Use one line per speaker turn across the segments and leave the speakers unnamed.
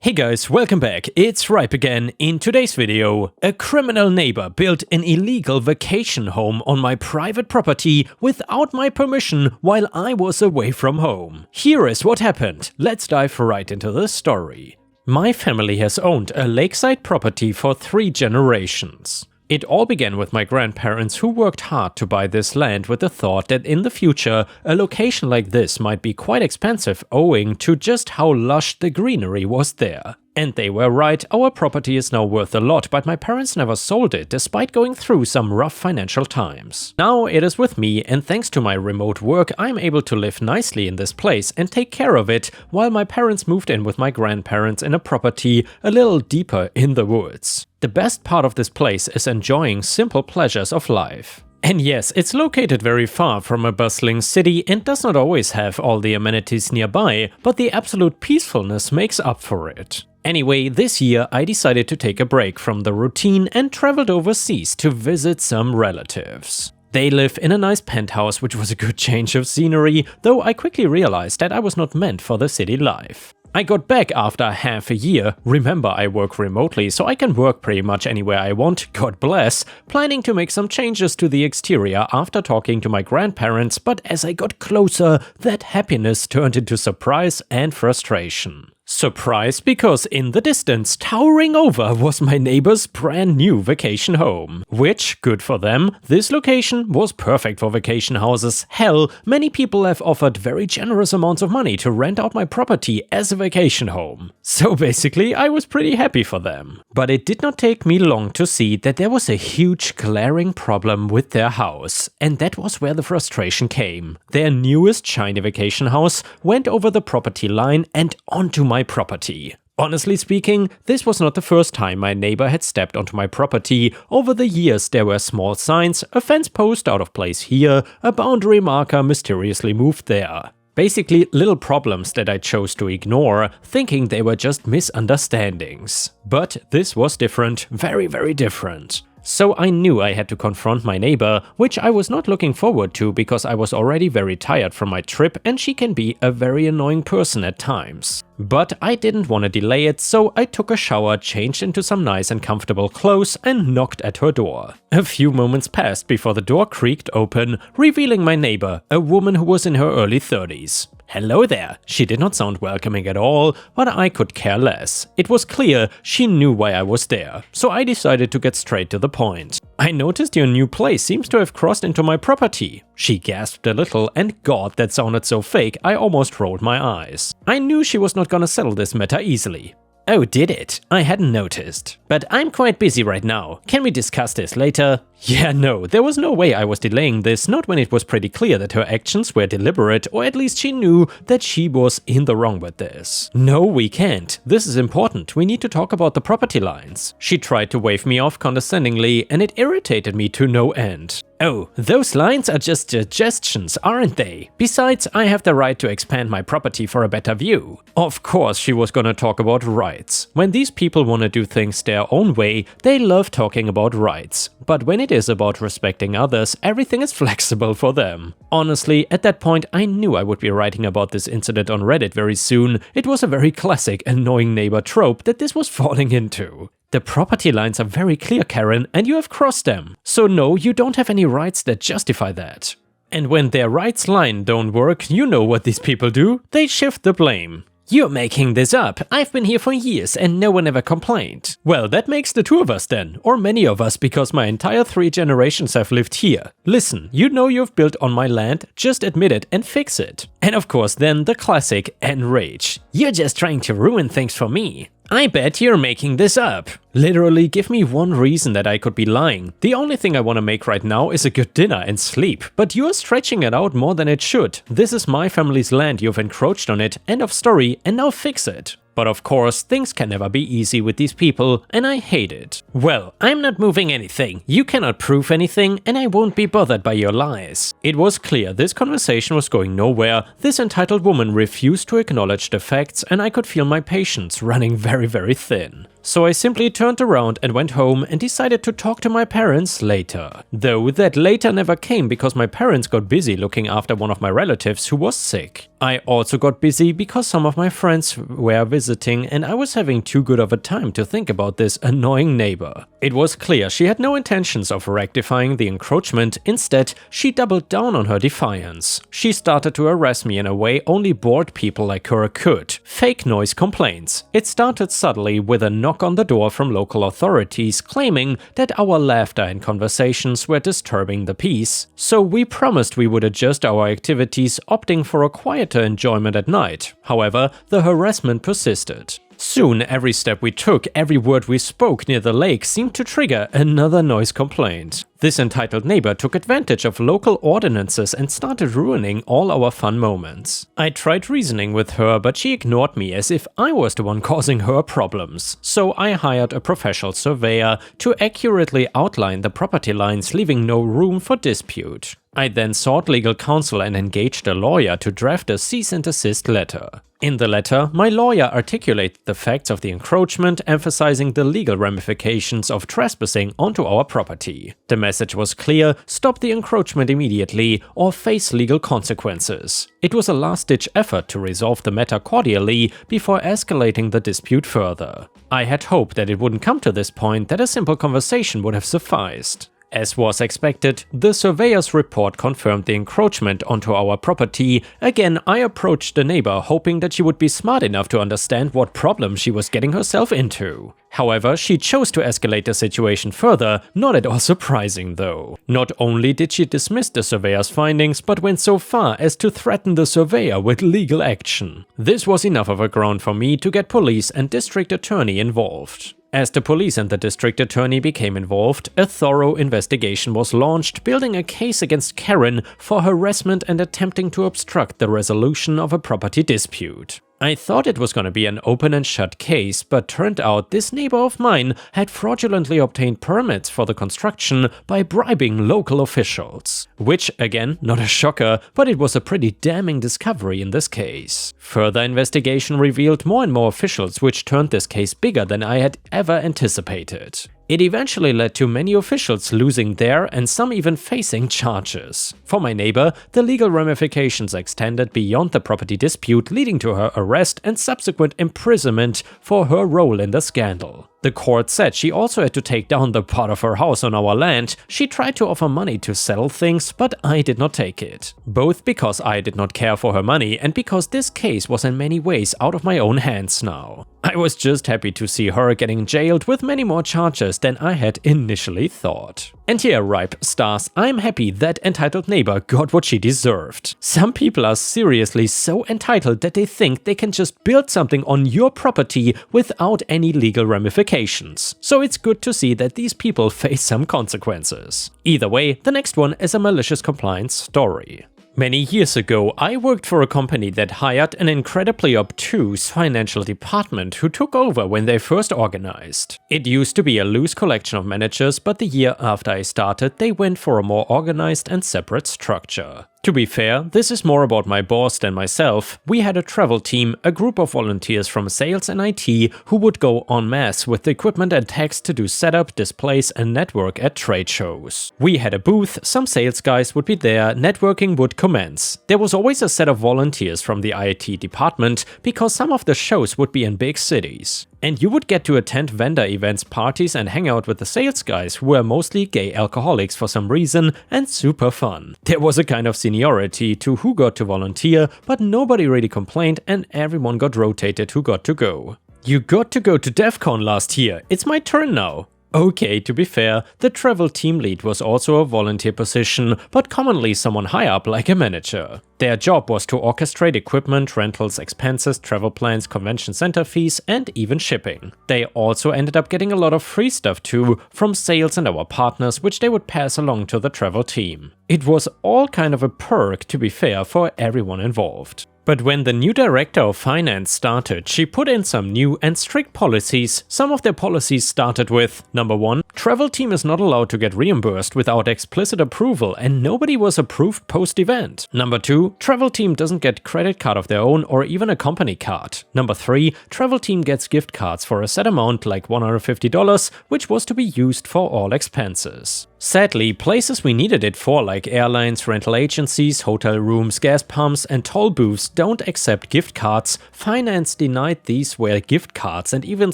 Hey guys, welcome back, it's Ripe again. In today's video, a criminal neighbor built an illegal vacation home on my private property without my permission while I was away from home. Here is what happened, let's dive right into the story. My family has owned a lakeside property for 3 generations. It all began with my grandparents who worked hard to buy this land with the thought that in the future a location like this might be quite expensive owing to just how lush the greenery was there. And they were right, our property is now worth a lot, but my parents never sold it despite going through some rough financial times. Now it is with me, and thanks to my remote work I'm able to live nicely in this place and take care of it while my parents moved in with my grandparents in a property a little deeper in the woods. The best part of this place is enjoying simple pleasures of life. And yes, it's located very far from a bustling city and does not always have all the amenities nearby, but the absolute peacefulness makes up for it. Anyway, this year I decided to take a break from the routine and traveled overseas to visit some relatives. They live in a nice penthouse, which was a good change of scenery, though I quickly realized that I was not meant for the city life. I got back after half a year. Remember, I work remotely, so I can work pretty much anywhere I want, God bless, planning to make some changes to the exterior after talking to my grandparents, but as I got closer, that happiness turned into surprise and frustration. Surprise because in the distance, towering over, was my neighbor's brand new vacation home. Which, good for them, this location was perfect for vacation houses. Hell, many people have offered very generous amounts of money to rent out my property as a vacation home. So basically, I was pretty happy for them. But it did not take me long to see that there was a huge glaring problem with their house. And that was where the frustration came. Their newest shiny vacation house went over the property line and onto my property. Honestly speaking, this was not the first time my neighbor had stepped onto my property. Over the years there were small signs, a fence post out of place here, a boundary marker mysteriously moved there. Basically little problems that I chose to ignore, thinking they were just misunderstandings. But this was different, very different. So I knew I had to confront my neighbor, which I was not looking forward to because I was already very tired from my trip and she can be a very annoying person at times. But I didn't want to delay it, so I took a shower, changed into some nice and comfortable clothes and knocked at her door. A few moments passed before the door creaked open, revealing my neighbor, a woman who was in her early 30s. Hello there. She did not sound welcoming at all, but I could care less. It was clear she knew why I was there, so I decided to get straight to the point. I noticed your new place seems to have crossed into my property. She gasped a little, and God, that sounded so fake I almost rolled my eyes. I knew she was not gonna settle this matter easily. Oh, did it? I hadn't noticed. But I'm quite busy right now. Can we discuss this later? Yeah, no, there was no way I was delaying this, not when it was pretty clear that her actions were deliberate, or at least she knew that she was in the wrong with this. No, we can't. This is important. We need to talk about the property lines. She tried to wave me off condescendingly, and it irritated me to no end. Oh, those lines are just suggestions, aren't they? Besides, I have the right to expand my property for a better view. Of course she was gonna talk about rights. When these people wanna do things their own way, they love talking about rights. But when it is about respecting others, everything is flexible for them. Honestly, at that point I knew I would be writing about this incident on Reddit very soon. It was a very classic annoying neighbor trope that this was falling into. The property lines are very clear, Karen, and you have crossed them. So no, you don't have any rights that justify that. And when their rights line don't work, you know what these people do? They shift the blame. You're making this up. I've been here for years and no one ever complained. Well, that makes the 2 of us then, or many of us, because my entire 3 generations have lived here. Listen, you know you've built on my land, just admit it and fix it. And of course then the classic enrage. You're just trying to ruin things for me. I bet you're making this up. Literally, give me one reason that I could be lying. The only thing I want to make right now is a good dinner and sleep, but you're stretching it out more than it should. This is my family's land, you've encroached on it, end of story, and now fix it. But of course, things can never be easy with these people, and I hate it. Well, I'm not moving anything, you cannot prove anything, and I won't be bothered by your lies. It was clear this conversation was going nowhere. This entitled woman refused to acknowledge the facts, and I could feel my patience running very thin. So I simply turned around and went home and decided to talk to my parents later. Though that later never came because my parents got busy looking after one of my relatives who was sick. I also got busy because some of my friends were visiting and I was having too good of a time to think about this annoying neighbor. It was clear she had no intentions of rectifying the encroachment. Instead, she doubled down on her defiance. She started to harass me in a way only bored people like her could. Fake noise complaints. It started subtly with a knock on the door from local authorities claiming that our laughter and conversations were disturbing the peace. So we promised we would adjust our activities, opting for a quieter enjoyment at night. However, the harassment persisted. Soon, every step we took, every word we spoke near the lake seemed to trigger another noise complaint. This entitled neighbor took advantage of local ordinances and started ruining all our fun moments. I tried reasoning with her, but she ignored me as if I was the one causing her problems. So I hired a professional surveyor to accurately outline the property lines, leaving no room for dispute. I then sought legal counsel and engaged a lawyer to draft a cease and desist letter. In the letter, my lawyer articulated the facts of the encroachment, emphasizing the legal ramifications of trespassing onto our property. The message was clear: stop the encroachment immediately or face legal consequences. It was a last-ditch effort to resolve the matter cordially before escalating the dispute further. I had hoped that it wouldn't come to this point, that a simple conversation would have sufficed. As was expected, the surveyor's report confirmed the encroachment onto our property. Again, I approached the neighbor hoping that she would be smart enough to understand what problem she was getting herself into. However, she chose to escalate the situation further, not at all surprising though. Not only did she dismiss the surveyor's findings, but went so far as to threaten the surveyor with legal action. This was enough of a ground for me to get police and district attorney involved. As the police and the district attorney became involved, a thorough investigation was launched, building a case against Karen for harassment and attempting to obstruct the resolution of a property dispute. I thought it was gonna be an open and shut case, but turned out this neighbor of mine had fraudulently obtained permits for the construction by bribing local officials. Which, again, not a shocker, but it was a pretty damning discovery in this case. Further investigation revealed more and more officials, which turned this case bigger than I had ever anticipated. It eventually led to many officials losing their and some even facing charges. For my neighbor, the legal ramifications extended beyond the property dispute, leading to her arrest and subsequent imprisonment for her role in the scandal. The court said she also had to take down the part of her house on our land. She tried to offer money to settle things, but I did not take it. Both because I did not care for her money and because this case was in many ways out of my own hands now. I was just happy to see her getting jailed with many more charges than I had initially thought. And here, ripe stars, I'm happy that entitled neighbor got what she deserved. Some people are seriously so entitled that they think they can just build something on your property without any legal ramifications. So it's good to see that these people face some consequences. Either way, the next one is a malicious compliance story. Many years ago, I worked for a company that hired an incredibly obtuse financial department who took over when they first organized. It used to be a loose collection of managers, but the year after I started, they went for a more organized and separate structure. To be fair, this is more about my boss than myself. We had a travel team, a group of volunteers from sales and IT who would go en masse with the equipment and techs to do setup, displays and network at trade shows. We had a booth, some sales guys would be there, networking would commence. There was always a set of volunteers from the IT department because some of the shows would be in big cities. And you would get to attend vendor events, parties and hang out with the sales guys who were mostly gay alcoholics for some reason and super fun. There was a kind of seniority to who got to volunteer, but nobody really complained and everyone got rotated who got to go. You got to go to DEF CON last year, it's my turn now. Okay, to be fair, the travel team lead was also a volunteer position, but commonly someone high up like a manager. Their job was to orchestrate equipment, rentals, expenses, travel plans, convention center fees, and even shipping. They also ended up getting a lot of free stuff too, from sales and our partners, which they would pass along to the travel team. It was all kind of a perk, to be fair, for everyone involved. But when the new director of finance started, she put in some new and strict policies. Some of their policies started with: number 1, Travel team is not allowed to get reimbursed without explicit approval, and nobody was approved post-event. Number 2, travel team doesn't get credit card of their own or even a company card. Number 3, travel team gets gift cards for a set amount like $150, which was to be used for all expenses. Sadly, places we needed it for, like airlines, rental agencies, hotel rooms, gas pumps, and toll booths, don't accept gift cards. Finance denied these were gift cards and even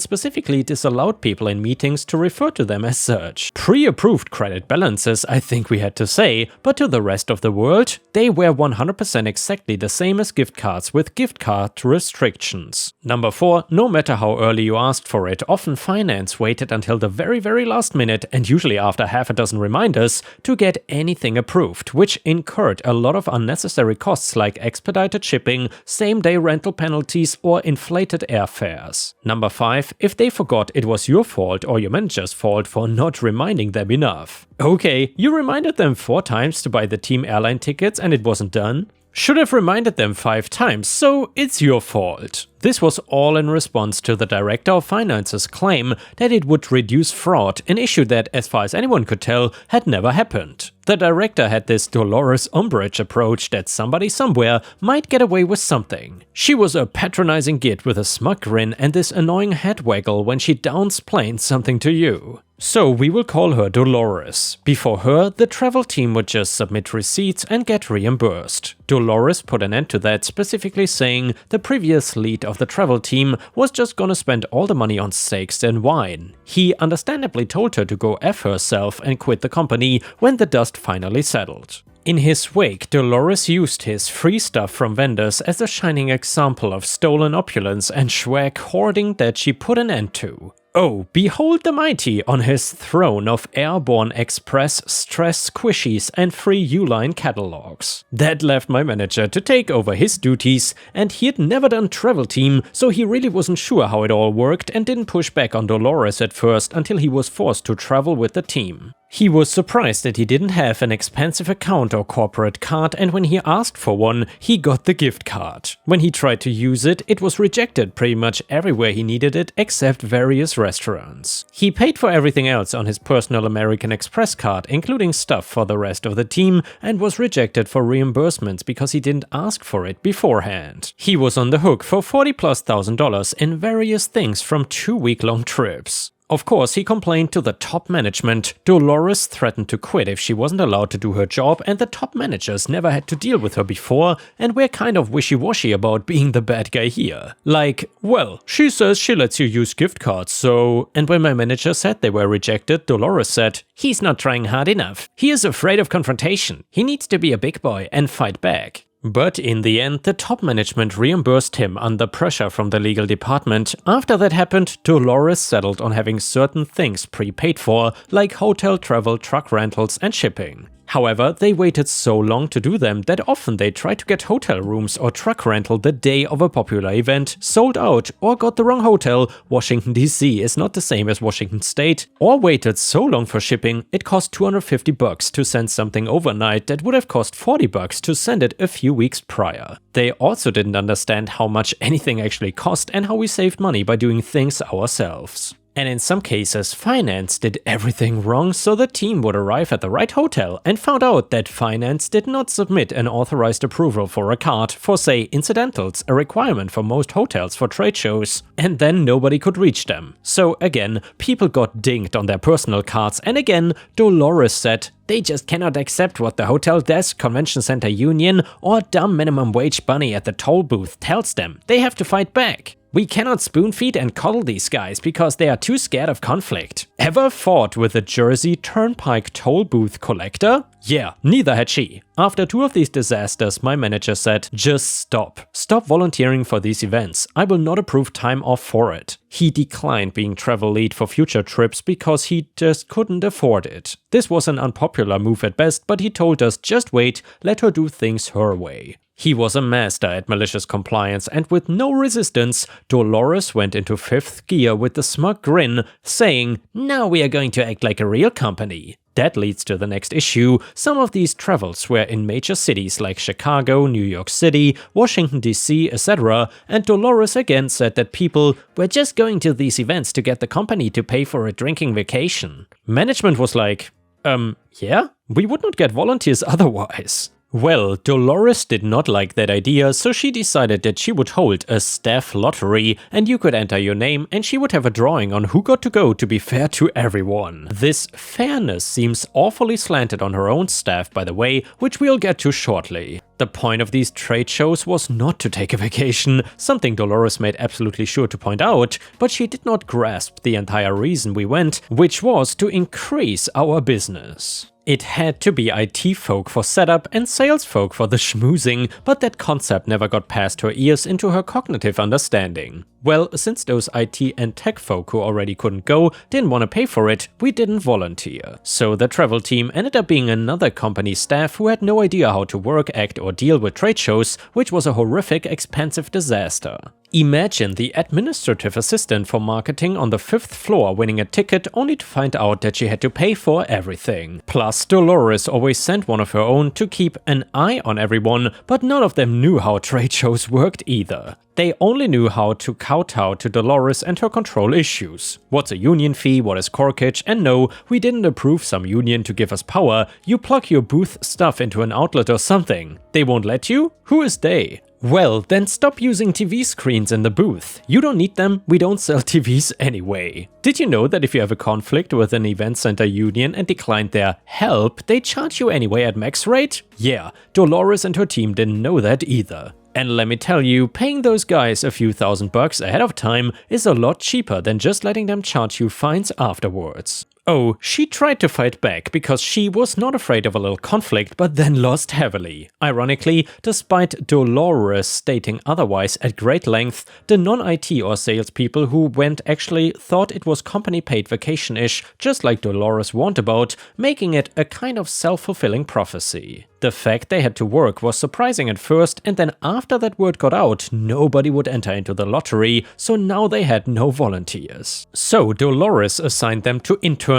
specifically disallowed people in meetings to refer to them as such. Pre-approved credit balances, I think we had to say, but to the rest of the world, they were 100% exactly the same as gift cards with gift card restrictions. Number 4, no matter how early you asked for it, often finance waited until the very last minute, and usually after half a dozen reminders, to get anything approved, which incurred a lot of unnecessary costs like expedited shipping, same-day rental penalties, or inflated airfares. Number 5, if they forgot, it was your fault or your manager's fault for not reminding them enough. Okay, you reminded them 4 times to buy the team airline tickets and it wasn't done? Should have reminded them 5 times, so it's your fault. This was all in response to the Director of Finance's claim that it would reduce fraud, an issue that, as far as anyone could tell, had never happened. The director had this Dolores Umbridge approach that somebody somewhere might get away with something. She was a patronizing git with a smug grin and this annoying head waggle when she downsplained something to you. So we will call her Dolores. Before her, the travel team would just submit receipts and get reimbursed. Dolores put an end to that, specifically saying the previous lead of the travel team was just gonna spend all the money on steaks and wine. He understandably told her to go F herself and quit the company when the dust finally settled. In his wake, Dolores used his free stuff from vendors as a shining example of stolen opulence and swag hoarding that she put an end to. Oh, behold the mighty on his throne of Airborne Express stress squishies and free Uline catalogs. That left my manager to take over his duties, and he'd never done travel team, so he really wasn't sure how it all worked and didn't push back on Dolores at first until he was forced to travel with the team. He was surprised that he didn't have an expensive account or corporate card, and when he asked for one, he got the gift card. When he tried to use it, it was rejected pretty much everywhere he needed it except various restaurants. He paid for everything else on his personal American Express card, including stuff for the rest of the team, and was rejected for reimbursements because he didn't ask for it beforehand. He was on the hook for $40,000+ in various things from 2-week-long trips. Of course, he complained to the top management. Dolores threatened to quit if she wasn't allowed to do her job, and the top managers never had to deal with her before and were kind of wishy-washy about being the bad guy here. Like, well, she says she lets you use gift cards, so… And when my manager said they were rejected, Dolores said, "He's not trying hard enough. He is afraid of confrontation. He needs to be a big boy and fight back." But in the end, the top management reimbursed him under pressure from the legal department. After that happened, Dolores settled on having certain things prepaid for, like hotel, travel, truck rentals, and shipping. However, they waited so long to do them that often they tried to get hotel rooms or truck rental the day of a popular event, sold out, or got the wrong hotel. Washington DC is not the same as Washington State. Or waited so long for shipping, it cost $250 to send something overnight that would have cost $40 to send it a few weeks prior. They also didn't understand how much anything actually cost and how we saved money by doing things ourselves. And in some cases, finance did everything wrong, so the team would arrive at the right hotel and found out that finance did not submit an authorized approval for a card for, say, incidentals, a requirement for most hotels for trade shows, and then nobody could reach them. So again, people got dinged on their personal cards, and again, Dolores said, they just cannot accept what the hotel desk, convention center union, or dumb minimum wage bunny at the toll booth tells them. They have to fight back. We cannot spoon-feed and coddle these guys because they are too scared of conflict. Ever fought with a Jersey Turnpike toll booth collector? Yeah, neither had she. After 2 of these disasters, my manager said, just stop. Stop volunteering for these events. I will not approve time off for it. He declined being travel lead for future trips because he just couldn't afford it. This was an unpopular move at best, but he told us just wait, let her do things her way. He was a master at malicious compliance, and with no resistance, Dolores went into fifth gear with a smug grin, saying, "Now we are going to act like a real company." That leads to the next issue. Some of these travels were in major cities like Chicago, New York City, Washington DC, etc. And Dolores again said that people were just going to these events to get the company to pay for a drinking vacation. Management was like, yeah? We would not get volunteers otherwise. Well, Dolores did not like that idea, so she decided that she would hold a staff lottery, and you could enter your name and she would have a drawing on who got to go to be fair to everyone. This fairness seems awfully slanted on her own staff, by the way, which we'll get to shortly. The point of these trade shows was not to take a vacation, something Dolores made absolutely sure to point out, but she did not grasp the entire reason we went, which was to increase our business. It had to be IT folk for setup and sales folk for the schmoozing, but that concept never got past her ears into her cognitive understanding. Well, since those IT and tech folk who already couldn't go didn't want to pay for it, we didn't volunteer. So the travel team ended up being another company staff who had no idea how to work, act or deal with trade shows, which was a horrific, expensive disaster. Imagine the administrative assistant for marketing on the 5th floor winning a ticket only to find out that she had to pay for everything. Plus, Dolores always sent one of her own to keep an eye on everyone, but none of them knew how trade shows worked either. They only knew how to kowtow to Dolores and her control issues. What's a union fee, what is corkage, and no, we didn't approve some union to give us power, you plug your booth stuff into an outlet or something. They won't let you? Who is they? Well, then stop using TV screens in the booth. You don't need them, we don't sell TVs anyway. Did you know that if you have a conflict with an event center union and declined their help, they charge you anyway at max rate? Yeah, Dolores and her team didn't know that either. And let me tell you, paying those guys a few $1,000s ahead of time is a lot cheaper than just letting them charge you fines afterwards. Oh, she tried to fight back because she was not afraid of a little conflict, but then lost heavily. Ironically, despite Dolores stating otherwise at great length, the non-IT or salespeople who went actually thought it was company-paid vacation-ish, just like Dolores warned about, making it a kind of self-fulfilling prophecy. The fact they had to work was surprising at first, and then after that word got out, nobody would enter into the lottery, so now they had no volunteers. So Dolores assigned them to interns.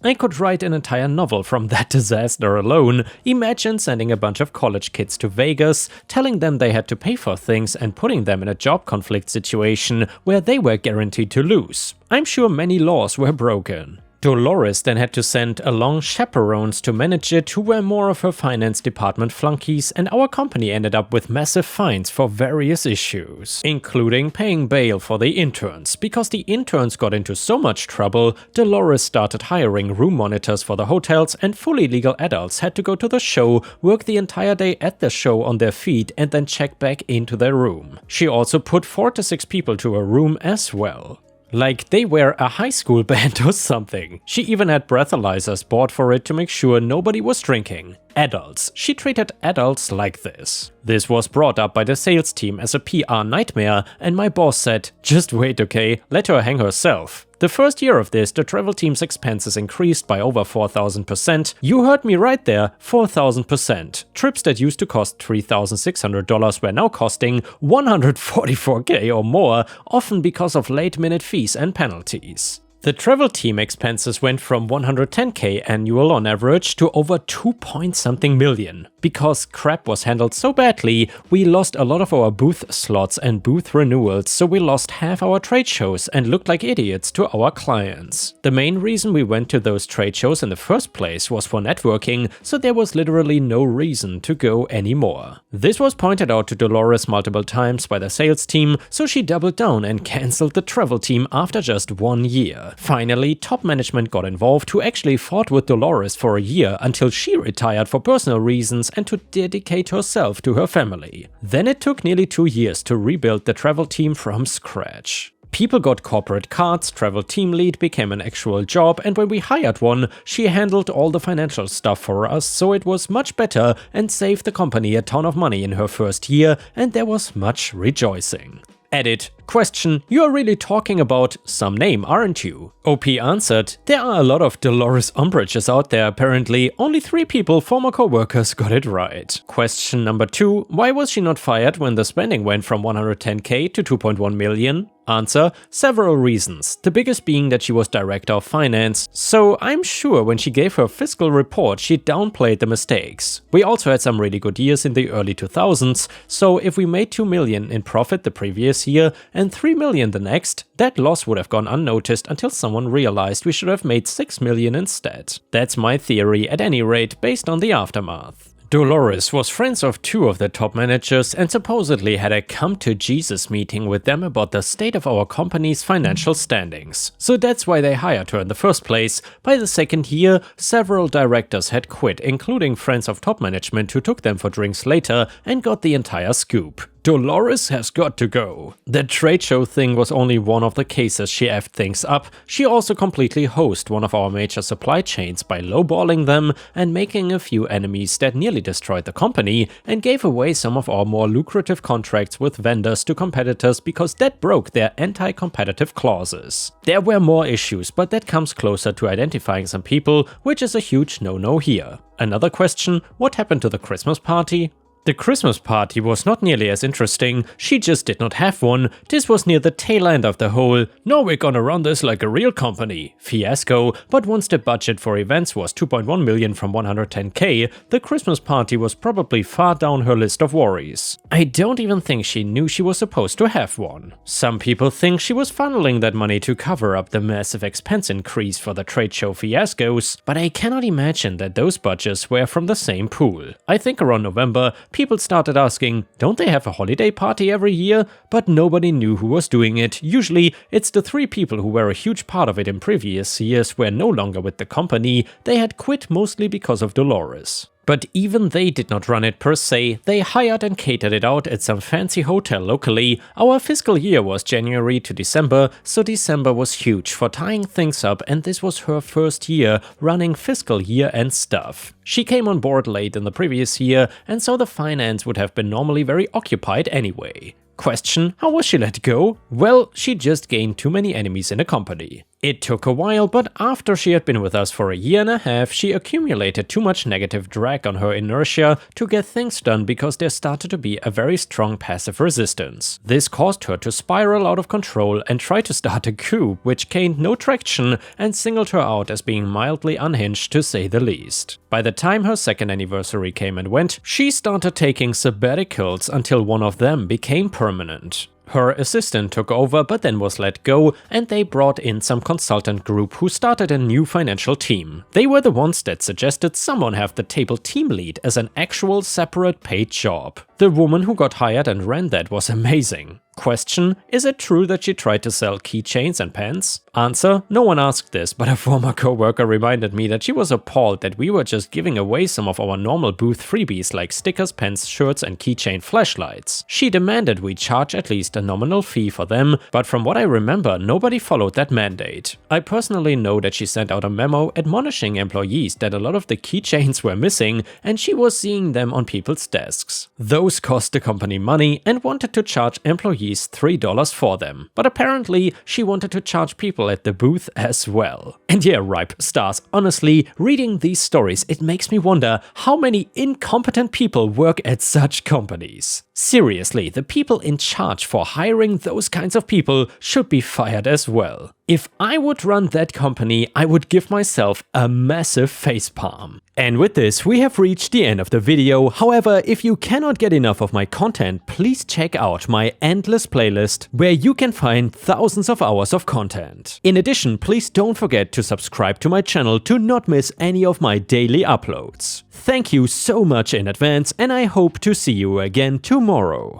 I could write an entire novel from that disaster alone. Imagine sending a bunch of college kids to Vegas, telling them they had to pay for things and putting them in a job conflict situation where they were guaranteed to lose. I'm sure many laws were broken. Dolores then had to send along chaperones to manage it who were more of her finance department flunkies, and our company ended up with massive fines for various issues, including paying bail for the interns. Because the interns got into so much trouble, Dolores started hiring room monitors for the hotels, and fully legal adults had to go to the show, work the entire day at the show on their feet, and then check back into their room. She also put 4 to 6 people to a room as well. Like they were a high school band or something. She even had breathalyzers bought for it to make sure nobody was drinking. Adults. She treated adults like this. This was brought up by the sales team as a PR nightmare, and my boss said, "Just wait, okay? Let her hang herself." The first year of this, the travel team's expenses increased by over 4,000%. You heard me right there, 4,000%. Trips that used to cost $3,600 were now costing $144K or more, often because of late-minute fees and penalties. The travel team expenses went from $110K annual on average to over 2-point-something million. Because crap was handled so badly, we lost a lot of our booth slots and booth renewals, so we lost half our trade shows and looked like idiots to our clients. The main reason we went to those trade shows in the first place was for networking, so there was literally no reason to go anymore. This was pointed out to Dolores multiple times by the sales team, so she doubled down and cancelled the travel team after just 1 year. Finally, top management got involved, who actually fought with Dolores for a year until she retired for personal reasons and to dedicate herself to her family. Then it took nearly 2 years to rebuild the travel team from scratch. People got corporate cards, travel team lead became an actual job, and when we hired one, she handled all the financial stuff for us, so it was much better and saved the company a ton of money in her first year, and there was much rejoicing. Edit: Question: you are really talking about some name, aren't you? OP answered: there are a lot of Dolores Umbridges out there apparently, only 3 people, former co-workers, got it right. Question number 2: why was she not fired when the spending went from 110k to 2.1 million? Answer: several reasons, the biggest being that she was director of finance, so I'm sure when she gave her fiscal report she downplayed the mistakes. We also had some really good years in the early 2000s, so if we made 2 million in profit the previous year and 3 million the next, that loss would have gone unnoticed until someone realized we should have made 6 million instead. That's my theory at any rate, based on the aftermath. Dolores was friends of 2 of the top managers and supposedly had a come-to-Jesus meeting with them about the state of our company's financial standings. So that's why they hired her in the first place. By the second year, several directors had quit, including friends of top management who took them for drinks later and got the entire scoop. Dolores has got to go. The trade show thing was only one of the cases she effed things up. She also completely hosed one of our major supply chains by lowballing them and making a few enemies that nearly destroyed the company, and gave away some of our more lucrative contracts with vendors to competitors because that broke their anti-competitive clauses. There were more issues, but that comes closer to identifying some people, which is a huge no-no here. Another question: what happened to the Christmas party? The Christmas party was not nearly as interesting, she just did not have one. This was near the tail end of the whole "no, we're gonna run this like a real company" fiasco, but once the budget for events was 2.1 million from 110k, the Christmas party was probably far down her list of worries. I don't even think she knew she was supposed to have one. Some people think she was funneling that money to cover up the massive expense increase for the trade show fiascos, but I cannot imagine that those budgets were from the same pool. I think around November, people started asking, don't they have a holiday party every year? But nobody knew who was doing it. Usually, it's the 3 people who were a huge part of it in previous years were no longer with the company. They had quit mostly because of Dolores. But even they did not run it per se, they hired and catered it out at some fancy hotel locally. Our fiscal year was January to December, so December was huge for tying things up, and this was her first year running fiscal year and stuff. She came on board late in the previous year, and so the finance would have been normally very occupied anyway. Question: how was she let go? Well, she just gained too many enemies in the company. It took a while, but after she had been with us for a year and a half, she accumulated too much negative drag on her inertia to get things done because there started to be a very strong passive resistance. This caused her to spiral out of control and try to start a coup, which gained no traction and singled her out as being mildly unhinged to say the least. By the time her 2nd anniversary came and went, she started taking sabbaticals until one of them became permanent. Her assistant took over but then was let go, and they brought in some consultant group who started a new financial team. They were the ones that suggested someone have the table team lead as an actual separate paid job. The woman who got hired and ran that was amazing. Question: is it true that she tried to sell keychains and pens? Answer: no one asked this, but a former co-worker reminded me that she was appalled that we were just giving away some of our normal booth freebies like stickers, pens, shirts and keychain flashlights. She demanded we charge at least a nominal fee for them, but from what I remember, nobody followed that mandate. I personally know that she sent out a memo admonishing employees that a lot of the keychains were missing and she was seeing them on people's desks. Those cost the company money and wanted to charge employees $3 for them, but apparently she wanted to charge people at the booth as well. And yeah, ripe stars, honestly, reading these stories, it makes me wonder how many incompetent people work at such companies. Seriously, the people in charge for hiring those kinds of people should be fired as well. If I would run that company, I would give myself a massive facepalm. And with this, we have reached the end of the video. However, if you cannot get enough of my content, please check out my endless playlist, where you can find thousands of hours of content. In addition, please don't forget to subscribe to my channel to not miss any of my daily uploads. Thank you so much in advance, and I hope to see you again tomorrow.